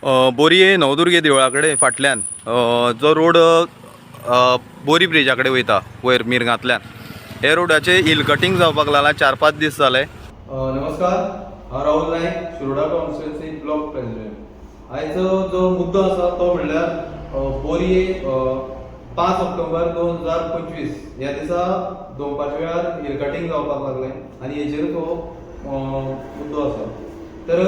बोरये नवदुर्गे देवळा कडेन फाटल्यान जो रोड बोरी ब्रिजा कडेन वयता वयर मिरगांतल्यान, हे रोडाचे हिल कटिंग जावपाक लागला 4-5 दीस जाले. नमस्कार, हांव राहुल नायक, शिरोडा कॉन्स्टिट्युएन्सी ब्लॉक प्रेसिडेंट. आयचो जो मुद्दो आसा तो म्हणल्यार बोरये 5 ऑक्टोबर 2025 ह्या दिसा दोनपारच्या वेळार हिल कटिंग जावपाक लागलें आनी हेचेर तो मुद्दो आसा. तर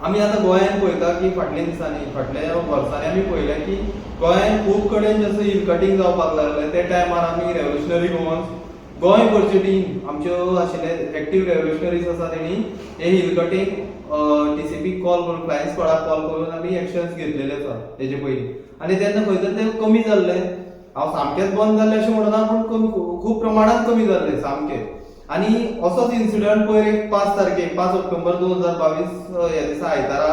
आमी आतां गोंयांत पळयता की फाटल्या वर्सांनी आमी पळयलें की गोंयांत खूब कडेन जसो हिल कटिंग जावपाक लागलें. ते टायमार आमी रेव्होल्युशनरी गोवन्स गोंय भरच्यो टीम आमच्यो आशिल्ले एक्टीव रेव्होल्युशनरीज आसा तेणी हे हिल कटिंग TCP कॉल करून फ्लायिंग स्क्वॉडाक कॉल करून आमी एक्शन्स घेतलेले आसा तेजे पयलीं. आनी तेन्ना खंय तर ते कमी जाल्ले. हांव सामकेंच बंद जाल्ले अशें म्हणना, पूण खूब प्रमाणांत कमी जाल्ले सामकें. आनी असोच इन्सिडंट पयर 5 ऑक्टोबर 2022 ह्या दिसा आयतारा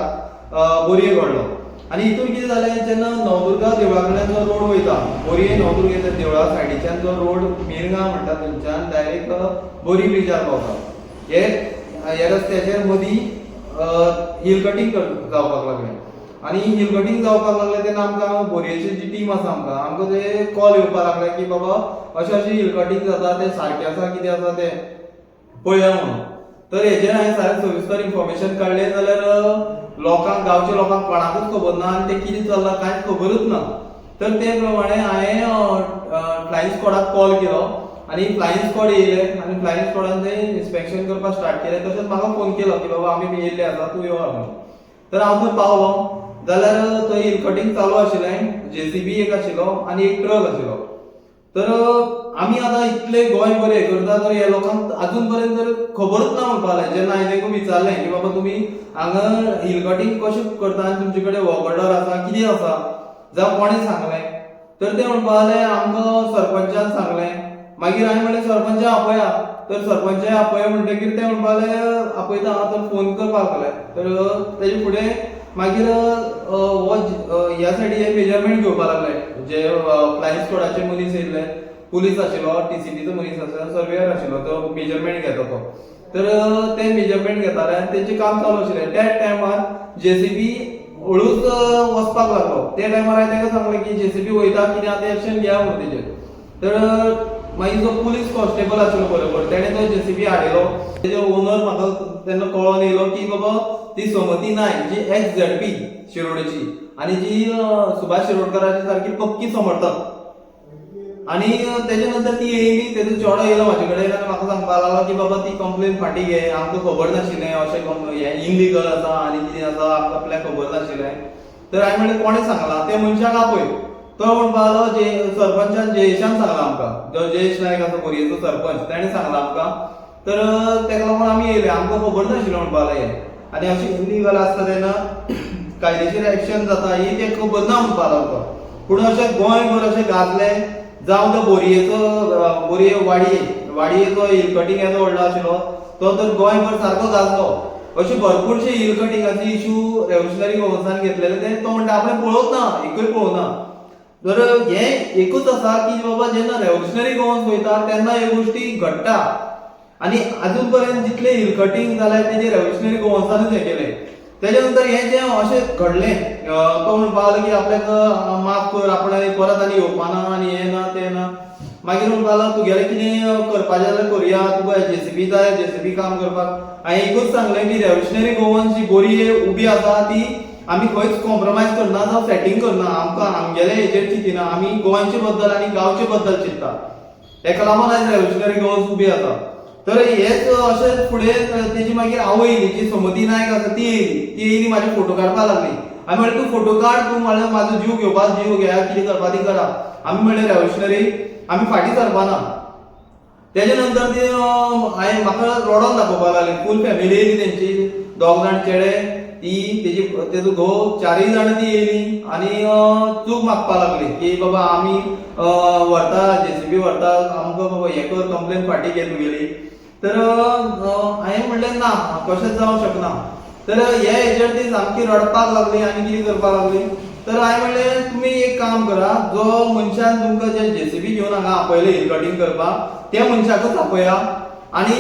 बोरये घडलो. आनी हितून कितें जालें, जेन्ना नवदुर्गा देवळा कडल्यान जो रोड वयता, बोरये नवदुर्गेच्या देवळा सायडीच्यान जो रोड मिरगां म्हणटा थंयच्यान डायरेक्ट बोरी ब्रिजार पावता, हे रस्त्याचेर मदीं हिल कटिंग जावपाक लागलें. आनी हिल कटिंग जावपाक लागलें तेन्ना आमकां बोरयेची जी टीम आसा आमकां ते कॉल येवपाक लागले की बाबा अशें अशें हिल कटिंग जाता, तें सारकें आसा कितें आसा तें पळया म्हणून. तर हेचेर हांवें सारकें सविस्तर इन्फॉर्मेशन काडलें जाल्यार लोकांक, गांवच्या लोकांक कोणाकूच खबर ना आनी तें कितें चल्लां कांयच खबरूच ना. तर ते प्रमाणे हांवें फ्लायिंग स्क्वॉडाक कॉल केलो आनी फ्लायिंग स्क्वॉड येयले आनी फ्लायिंग स्क्वॉडान तें इन्स्पेक्शन करपाक स्टार्ट केलें. तशेंच म्हाका फोन केलो की बाबा आमी येयल्ले आसा, तूं यो म्हणून. तर हांव थंय पावलो जाल्यार थंय हिल कटिंग चालू आशिल्लें. JCB एक आशिल्लो आनी एक ट्रक आशिल्लो. तर आमी आतां इतले गोंय बरें करता, तर हे लोकांक आजून पर्यंत तर खबरूच ना म्हणपाक लागलें. जेन्ना हांवें ताका विचारलें की बाबा तुमी हांगा हिल कटिंग कशें करता आनी तुमचे कडेन वॉकर्डर आसा कितें आसा, जावं कोणें सांगलें. तर ते म्हणपाक लागले आमकां सरपंचान सांगलें. मागीर हांवें म्हणलें सरपंच आपया. तर सरपंच आपया म्हणटकीर ते म्हणपाक लागले आपयता, हांव तर फोन करपाक लागले. तर तेजे फुडें मागीर ह्या सायडीचे मेजरमेंट घेवपाक लागले. जे फ्लायिंग स्क्वॉडाचे मनीस येयल्ले, पुलीस आशिल्लो, TCPचो मनीस आशिल्लो, सर्वेयर आशिल्लो, तो मेजरमेंट घेता तो. तर ते मेजरमेंट घेताले आनी तेंचें काम चालू आशिल्लें. त्या टायमार JCB हळूच वचपाक लागलो. त्या टायमार हांवें ताका सांगलें की JCB वयता, कितें आतां एक्शन घेया म्हणून तेजेर. तर मागीर जो पुलीस कॉन्स्टेबल आशिल्लो बरोबर, तेणें तो JCB हाडिलो. तेजो ओनर म्हाका तेन्ना कळोन येयलो की बाबा ती समती नायक जी ex-ZP शिरोडेची आनी जी सुभाष शिरोडकराची सारकी पक्की समर्थक. आनी तेजे नंतर ती येयली, तेजो चेडो येयलो म्हाजे कडेन आनी म्हाका सांगपाक लागलो की बाबा ती कंप्लेन फाटीं घे, आमकां खबर नाशिल्लें अशें हें इनलिगल आसा आनी कितें आसा, आमकां आपल्याक खबर नाशिल्लें. तर हांवें म्हणलें कोणें सांगलां, त्या मनशाक आपय. तो म्हणपाक लागलो सरपंचान जयेशान सांगलां आमकां, जो जयेश नायक आसा बोरयेचो सरपंच, ताणें सांगलां आमकां. तर ताका लागून आमी येयले, आमकां खबर नाशिल्लो म्हणपाक लागले. आनी अशें इनलिगल आसता तेन्ना कायदेशीर एक्शन जाता ही तें खबर ना म्हणपाक लागलो. पूण अशें गोंयभर अशें गाजलें. जावं तो बोरये वाडयेचो हिल कटिंग येदो व्हडलो आशिल्लो तो तर गोंयभर सारको गाजलो. अशे भरपूरशे हिल कटिंगाचे इश्यू रेव्होल्युशनरी गोवन्सान घेतलेले, ते तो म्हणटा आपणें पळोवंक ना, एकूय पळोवंक ना. तर हें एकूच आसा की बाबा जेन्ना रेव्होल्युशनरी गोवन्स वयता तेन्ना ह्यो गोश्टी घडटा. आनी आजून पर्यंत जितले हिल कटिंग जाल्यार तेजे रेव्होल्युशनरी गोवन्सानूच हें केलें. तेजे नंतर हें जें अशें घडलें, तो म्हणपाक लागलो की आपल्याक माफ कर, आपण परत आनी येवपा ना आनी हें ना तें ना. मागीर म्हणपाक लागलो तुगेलें कितें करपाचें जाल्यार करया, तुका JCB जाय JCB काम करपाक. हांवें एकूच सांगलें की रेव्होल्युशनरी गोवन्स जी बोरये उबी आसा ती आमी खंयच कॉम्प्रोमायज करना जावं सेटींग करना. आमकां आमगेले हेजेर चिंतिना, आमी गोंयचे बद्दल आनी गांवचे बद्दल चिंतता. ताका लागून आयज रेव्होल्युशनरी गोवन्स उबी आसा. तर हेच अशें फुडें तेजी मागीर आवय येयली, जी समती नायक आसा ती येयली म्हाजे फोटो काडपाक लागली. हांवें म्हणलें तूं फोटो काड, तूं म्हणलें म्हाजो जीव घेवपाक जीव घे, कितें करपा ती करा. आमी म्हणलें रेव्होल्युशनरी आमी फाटीं सरपाना. तेजे नंतर ती हांवें म्हाका रडोन दाखोवपाक लागली. फूल फॅमिली येयली तेंची, 2 जाण चेडे, ती तेजो घोव, 4 जाणां ती येयली आनी चूक मागपाक लागली की बाबा आमी व्हरता, JCB व्हरता, आमकां बाबा हें कर, कंप्लेन फाटीं घे तुगेली. तर हांवें म्हणलें ना, कशेंच जावंक शकना. तर हे हेजेर ती सामकी रडपाक लागली आनी कितें करपाक लागली. तर हांवें म्हणलें तुमी एक काम करा, जो मनशान तुमकां जे JCB घेवन हांगा आपयलें हिल कटिंग करपाक, त्या मनशाकच आपया. आनी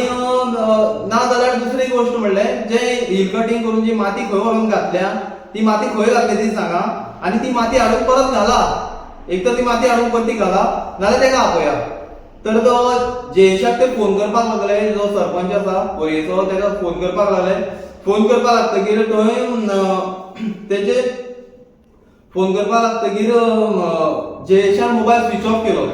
ना जाल्यार दुसरी गोश्ट म्हणलें जे हिल कटिंग करून जी माती खंय व्हरून घातल्या ती माती खंय घातली ती सांगा आणि ती माती हाडून परत घाला. एक तर ती माती हाडून परती घाला नाल्यार तेका आपया. तर तो जेशाक ते फोन करपाक लागले, जो सरपंच आसा बोरयेचो तेका फोन करपाक लागले. फोन करपाक लागतकीर थंय तेचे फोन करपाक लागतकीर जेशान मोबायल स्विच ऑफ केलो.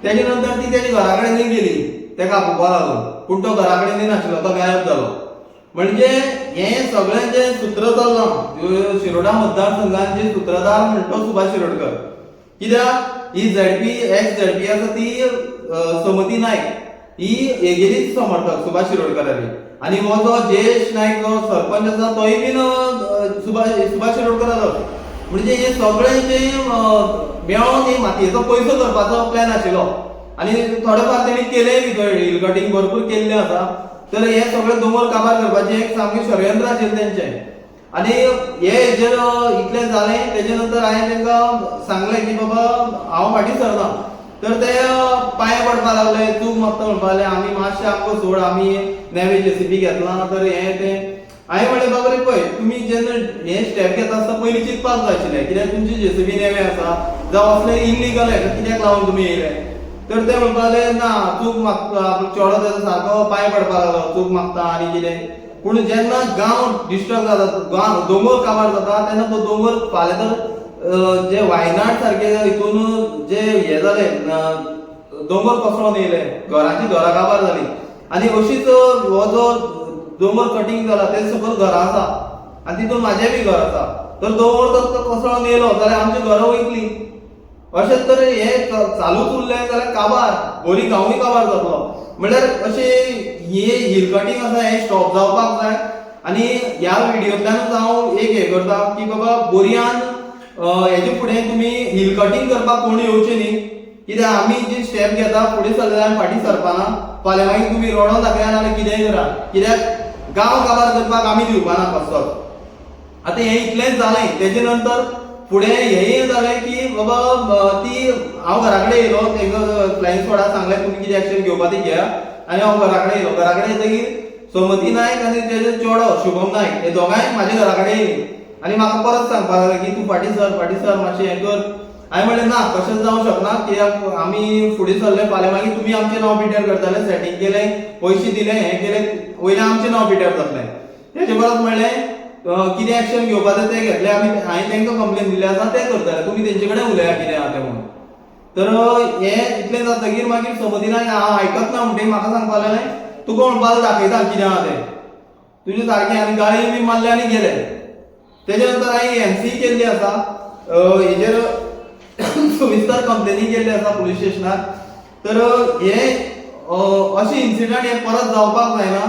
तेच्या नंतर ती तेच्या घरा कडेन गेली तेका आपोवपा लागून, पूण तो घरा कडेन नाशिल्लो, तो गायब जालो. म्हणजे हे सगळें जे सूत्र चल्लां शिरोडा मतदारसंघात जे सूत्रधार म्हणटा तो सुभाष शिरोडकर. कित्याक ही झेडपी आसा ती समती नायक ही हेगेलीच समर्थक सुभाष शिरोडकराची. आणि हो जो जयेश नायक जो सरपंच आसा तोय बीन सुभाष शिरोडकराचो. म्हणजे हे सगळे जे मेळोन हे मातयेचो पयसो करपाचो प्लॅन आशिल्लो आणि थोडेफार तेणी केले बी थंय हिल कटिंग भरपूर केल्ले आसा. तर हे सगळे दोंगर काबार करपाचे एक सामकें षडयंत्र आशिल्लें तेंचें. आणि हे हेजेर इतलें जालें तेच्या नंतर हांवें तांकां सांगलें की बाबा हांव फाटीं सरना. तर ते पांय पडपाक लागले, चूक मागता म्हणपाक लागले, आमी मातशें आमकां सोड, आमी नेवे जेसीबी घेतला. तर हें तें हांवें म्हणलें बाबा रे पळय तुमी जेन्ना हे स्टेप घेता आसतना पयलीं चिंतपाक जाय आशिल्लें, कित्याक तुमची जेसीबी नेवे आसा जावं असले इल्लीगल हेका कित्याक लागून तुमी येयले. तर ते म्हणपाक लागले ना चूक मागता, चेडो तेजो सारको पांय पडपाक लागलो, चूक मागता आनी कितें. पूण जेन्ना गांव डिस्टर्ब जाता, दोंगर काबार जाता तेन्ना तो दोंगर फाल्यां तर जे वायनाड सारके हितून जे हे जाले दोंगर कोसळोन येयले, घरांची घरां काबार जाली. आणि अशीच हो जो दोंगर कटिंग जाला ते सकयल घरां आसा आनी तितून म्हाजें बी घर आसा. तर दोंगर जर कोसळोन येयलो जाल्यार आमची घरां वयतलीं. अशें तर हे चालूच उरलें जाल्यार काबार बोरी गांवूय काबार जातलो. म्हणल्यार अशें हे हिल कटिंग आसा हें स्टॉप जावपाक जाय. आनी ह्या व्हिडियोंतल्यानूच हांव एक हें करता की बाबा बोरयान हेजे फुडें तुमी हिल कटिंग करपाक कोण येवचें न्ही. कित्याक आमी जे स्टेप घेता फुडें सरले आमी फाटीं सरपाना. फाल्यां मागीर तुमी रोडो दाखया नाल्यार कितेंय करा, कित्याक गांव काबार करपाक आमी दिवपाना कसोच. आतां हें इतलेंच जालें. तेजे नंतर फुडें हेंय जालें की बाबा ती हांव घरा कडेन येयलो, तांकां फ्लायिंग स्क्वॉडाक सांगलें तुमी कितें एक्शन घेवपा ती घेया. आनी हांव घरा कडेन येयलो. घरा कडेन येतकीर समती नायक आनी तेजो चेडो शुभम नायक हे दोगांय म्हाज्या घरा कडेन येयलीं. आनी म्हाका परत सांगपाक लागले की तूं फाटीं सर मातशें हें कर. हांवें म्हणलें ना कशेंच जावंक शकना, कित्याक आमी फुडें सरले फाल्यां मागीर तुमी आमचें नांव पिड्ड्यार करतले, सेटींग केलें, पयशे दिले, हें केलें, वयल्यान आमचें नांव पिड्ड्यार जातलें. तेचे परत म्हणलें कितें एक्शन घेवपाचें तें घेतलें आमी, हांवें तांकां कंप्लेन दिली आसा तें करतले, तुमी तेंचे कडेन उलया कितें आहा तें म्हणून. तर हें इतलें जातकीर मागीर समती नायक हांव आयकत ना म्हणटकीर म्हाका सांगपाक लागलें तुका म्हणपाक दाखयता कितें आहा तें तुजें सारकें. आनी गाळी बी मारले आनी गेले. तेच्या नंतर हांवें एनसी केल्ली आसा, हेजेर सविस्तर कंप्लेनी केल्ली आसा पुलीस स्टेशनार. तर हे अशें इन्सिडंट हे परत जावपाक जायना.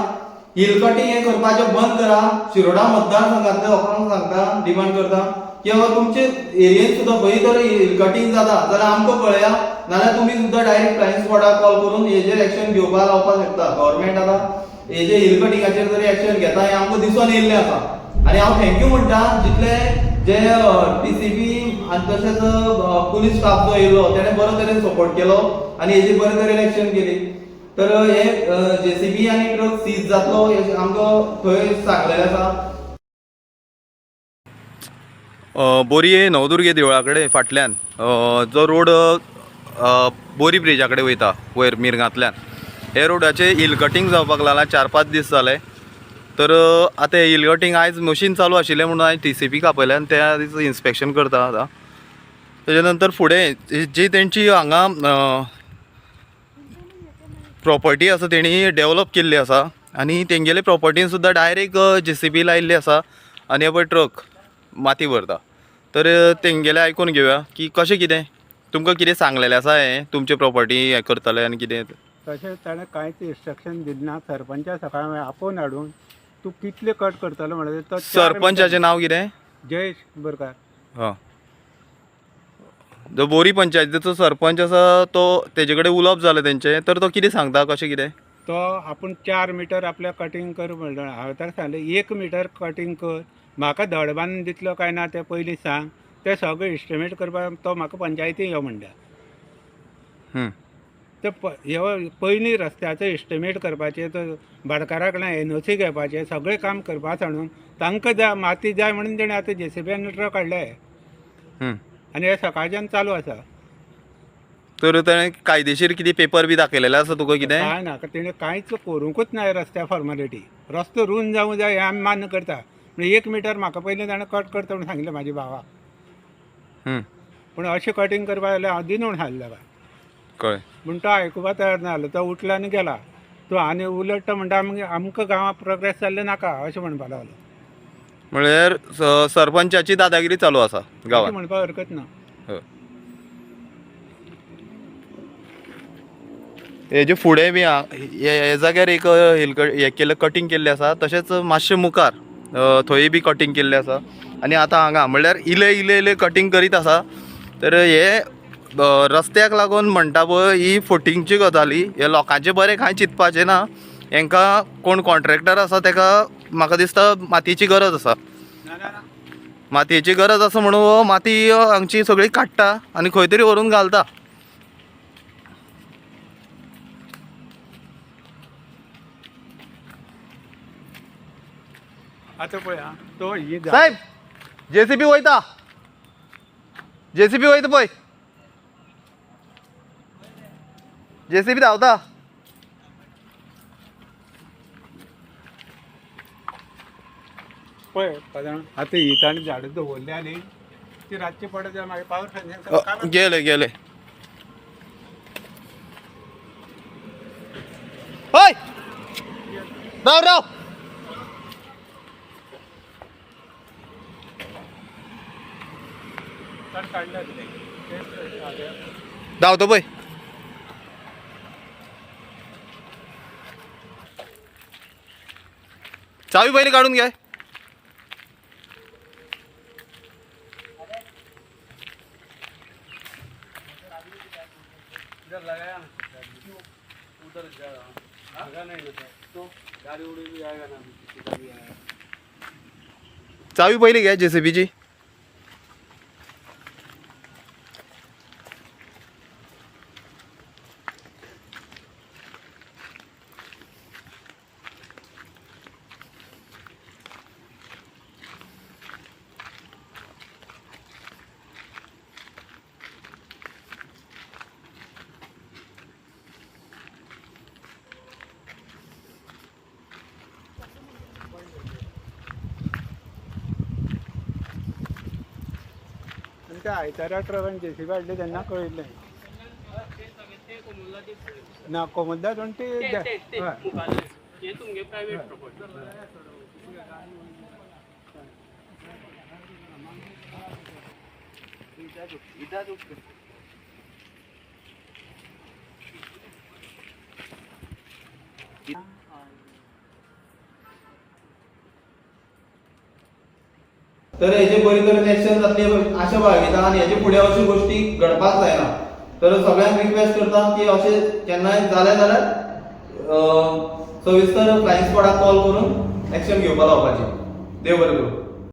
हिल कटिंग हे करपाचें बंद करा. शिरोडा मतदारसंघातल्या लोकांक सांगता, डिमांड करता की बाबा तुमचे एरियेन सुद्दां खंय तर हिल कटिंग जाता जाल्यार आमकां कळया, नाल्यार तुमी सुद्दां डायरेक्ट फ्लायिंग स्क्वॉडाक कॉल करून हेजेर एक्शन घेवपाक लावपाक शकता. गव्हर्मेंट आतां हेजे हिल कटिंगाचेर जरी एक्शन घेता हें आमकां दिसून येयल्लें आसा. आनी हांव थँक्यू म्हणटा जितले जे टीसीबी आनी तशेंच पुलीस स्टाफ जो येयलो तेणें बरो तरेन सपोर्ट केलो आनी हेजी बरे तरेन एक्शन केली. तर हे जेसीबी आनी ट्रक सीज जातलो आमकां थंय सांगलेलें आसा. बोरये नवदुर्गे देवळा कडेन फाटल्यान जो रोड बोरी ब्रिजा कडेन वयता वयर मिरगांतल्यान, हे रोडाचे हिल कटिंग जावपाक लागला. 4-5 दीस जाले. तर आतां हिल कटिंग आयज मशीन चालू आशिल्लें म्हणून हांवें टीसीपी आपयलें आनी त्या दिसा इन्स्पेक्शन करता आतां. तेजे नंतर फुडें जी तेंची हांगा प्रॉपर्टी आसा तेणी डेवलप केल्ली आसा आनी तेंगेले प्रॉपर्टीन सुद्दां डायरेक्ट जेसीबी लायिल्ली आसा आनी हे पळय ट्रक माती भरता. तर तेंगेले आयकून घेवया की कशें कितें तुमकां कितें सांगलेलें आसा हें तुमचे प्रॉपर्टी हें करतले आनी कितें. तशें ताणें कांयच इन्स्ट्रक्शन दिलें ना. सरपंचा सकाळीं हांवें आपोवन हाडून तूं कितले कट करतलो म्हणलें तो सरपंचाचें नांव कितें? जयेश बोरकार. हां, जो बोरी पंचायतीचो सरपंच आसा तो तेजे कडेन उलोवप जालें तेंचें. तर तो कितें सांगता कशें कितें? तो आपूण 4 मिटर आपल्या कटींग कर म्हणलो. हांवें ताका सांगलें 1 मिटर कटींग कर, म्हाका धड बांदून दितलो काय ना तें पयलीं सांग, तें सगळें इस्टिमेट करपाक तो म्हाका पंचायतीन यो म्हणटा. हे पयलीं रस्त्याचो एस्टिमेट करपाचें, तो भाटकारा कडल्यान NOC घेवपाचें, सगळें काम करपा सांडून तांकां जाय माती जाय म्हणून तेणें आतां JCBन ट्रक हाडले आनी हे सकाळच्यान चालू आसा. तर ताणें कायदेशीर कितें पेपर बी दाखयलेले आसा तुका कितें? काय ना, तेणें कांयच करूंकूच ना रस्त्या फॉर्मेलिटी. रस्तो रूंद जावं जाय हें आमी मान्य करता, पूण 1 मिटर म्हाका पयलीं ताणें कट करता म्हणून सांगिल्लें म्हाज्या भावाक. पूण अशें कटींग करपा जाल्यार हांव दिना म्हणून हाडलें काय. कळ्ळें. पूण तो आयकुपा तयार नासलो. तो उठला आनी गेला. तो आनी उलट म्हणटा आमकां गांवांत प्रोग्रेस जाल्लें नाका अशें म्हणपा लागलो. म्हळ्यार सरपंचाची दादागिरी चालू आसा गांवांत. म्हणपाक हरकत ना. हेजे फुडें बी हे जाग्यार एक हें केल्लें कटींग केल्लें आसा, तशेंच मातशें मुखार थंय बी कटींग केल्लें आसा. आनी आतां हांगा म्हणल्यार इले कटींग करीत आसा. तर हे रस्त्याक लागून म्हणटा पळय ही फुटींगची गजाली, हे लोकांचें बरें कांय चिंतपाचें ना. हांकां कोण कॉन्ट्रॅक्टर आसा ताका म्हाका दिसता मातयेची गरज आसा. मातयेची गरज आसा म्हणून हो माती हांगची सगळी काडटा आनी खंय तरी व्हरून घालता. आतां पळय तो ही साहेब JCB वयता, JCB वयता पळय, JCB धांवता. पळय आतां ही ताणें झाडां दवरल्या न्ही, ती रातची पडत जाय मागीर पावर फायनान्स गेले हय राव काडल्या धांवतो पळय. चावी पयलीं काडून घे. चावी पयलीं घे JCBची. त्या आयतारा ट्रकान JCB हाडले तेन्ना कळिल्लें ना कोमुद्दा दोन ते तर हेजे बरी तरेन एक्शन जातली अशें भागयता आनी हेजे फुडें अश्यो गोश्टी घडपाक जायना. तर सगळ्यांक रिक्वेस्ट करता की अशें केन्नाय जालें जाल्यार सविस्तर फ्लायिंग स्क्वॉडाक कॉल करून एक्शन घेवपाक लावपाची. देव बरें करूं.